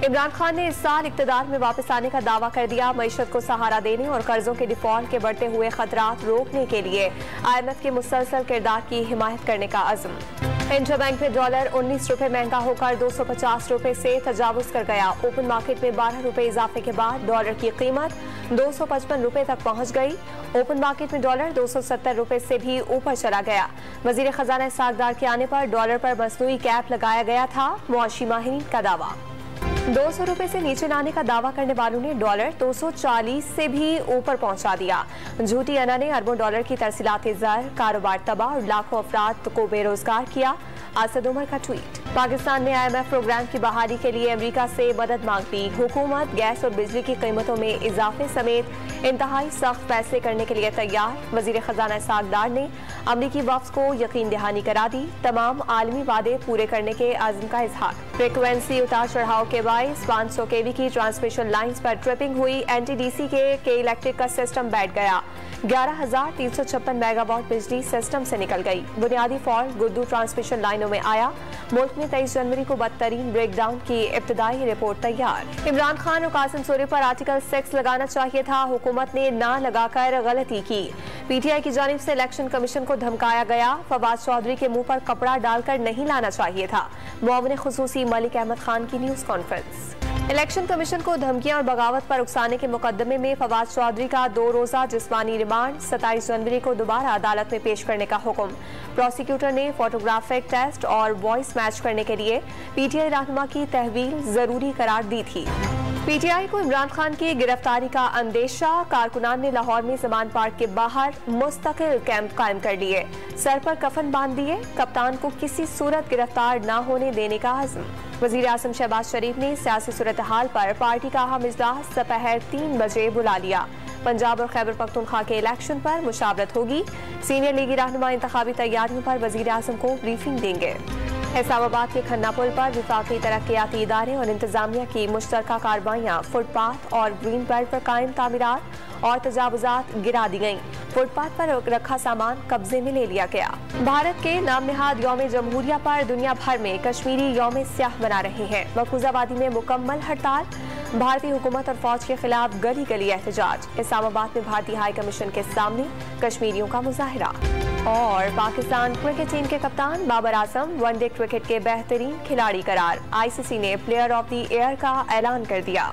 इमरान खान ने इस साल इक़्तिदार में वापस आने का दावा कर दिया। मईशत को सहारा देने और कर्जों के डिफॉल्ट के बढ़ते हुए खतरात रोकने के लिए IMF के मुसलसल किरदार की हिमायत करने का अज़्म। इंटर बैंक में डॉलर 19 रुपए महंगा होकर 250 रुपए से तजावुज कर गया। ओपन मार्केट में 12 रुपए इजाफे के बाद डॉलर की कीमत 255 रुपए तक पहुंच गई। ओपन मार्केट में डॉलर 270 रुपए से भी ऊपर चला गया। वजीर खजाना सागदार के आने पर डॉलर पर मसनूई कैप लगाया गया था। मुआशी माहिरीन का दावा। 200 रुपए से नीचे लाने का दावा करने वालों ने डॉलर 240 से भी ऊपर पहुंचा दिया। झूठी अना ने अरबों डॉलर की तरसीलात ज़र, कारोबार तबाह और लाखों अफराद को बेरोजगार किया। आसद उमर का ट्वीट। पाकिस्तान ने IMF प्रोग्राम की बहाली के लिए अमेरिका से मदद मांग ली। हुकूमत गैस और बिजली की कीमतों में इजाफे समेत इंतहाई सख्त फैसले करने के लिए तैयार। वजीर खजाना सागदार ने अमरीकी वफ्द को यकीन दहानी करा दी। तमाम आलमी वादे पूरे करने के आज़म का इजहार। फ्रिक्वेंसी उतार चढ़ाव के बायस 500 kV की ट्रांसमिशन लाइन्स पर ट्रिपिंग हुई। NTDC के इलेक्ट्रिक का सिस्टम बैठ गया। 11,356 मेगावाट बिजली सिस्टम से निकल गई। बुनियादी फॉल्ट गुड्डू ट्रांसमिशन लाइनों में आया। मुल्क में 23 जनवरी को बदतरीन ब्रेकडाउन की इब्तदाई रिपोर्ट तैयार। इमरान खान और कासिम सूरी पर आर्टिकल 6 लगाना चाहिए था। हुकूमत ने ना लगाकर गलती की। PTI की जानिब से इलेक्शन कमीशन को धमकाया गया। फवाद चौधरी के मुंह पर कपड़ा डालकर नहीं लाना चाहिए था। मुआविन खुसूसी मलिक अहमद खान की न्यूज कॉन्फ्रेंस। इलेक्शन कमीशन को धमकियां और बगावत पर उकसाने के मुकदमे में फवाद चौधरी का 2 रोजा जिस्मानी रिमांड 27 जनवरी को दोबारा अदालत में पेश करने का हुक्म। प्रोसिक्यूटर ने फोटोग्राफिक टेस्ट और वॉइस मैच करने के लिए PTI रहनुमा की तहवील जरूरी करार दी थी। PTI को इमरान खान की गिरफ्तारी का अंदेशा। कारकुनान ने लाहौर में जमान पार्क के बाहर मुस्तकिल कैंप कायम कर लिए। सर पर कफन बांध दिए। कप्तान को किसी सूरत गिरफ्तार न होने देने का आज़म। वजीर आज़म शहबाज शरीफ ने सियासी सूरत हाल पर पार्टी का अहम इजलास दोपहर 3 बजे बुला लिया। पंजाब और खैबर पख्तूनख्वा के इलेक्शन पर मुशावरत होगी। सीनियर लीगी रहनुमा इंतखाबी तैयारियों पर वजीर आज़म को ब्रीफिंग देंगे। इस्लामाबाद के खन्ना पुल पर विफाकी तरक्याती इदारे और इंतजामिया की मुश्तरका कार्रवाइयाँ। फुटपाथ और ग्रीन बेल्ट पर कायम तामीरात और तजावुजात गिरा दी गईं। फुटपाथ पर रखा सामान कब्जे में ले लिया गया। भारत के नाम निहाद यौम जमहूरिया पर दुनिया भर में कश्मीरी यौम स्याह मना रहे हैं। मकबूजा वादी में मुकम्मल हड़ताल। भारतीय हुकूमत और फौज के खिलाफ गली गली एहतजाज। इस्लामाबाद में भारतीय हाई कमीशन के सामने कश्मीरियों का मुजाहरा। और पाकिस्तान क्रिकेट टीम के कप्तान बाबर आजम वनडे क्रिकेट के बेहतरीन खिलाड़ी करार। ICC ने प्लेयर ऑफ द ईयर का ऐलान कर दिया।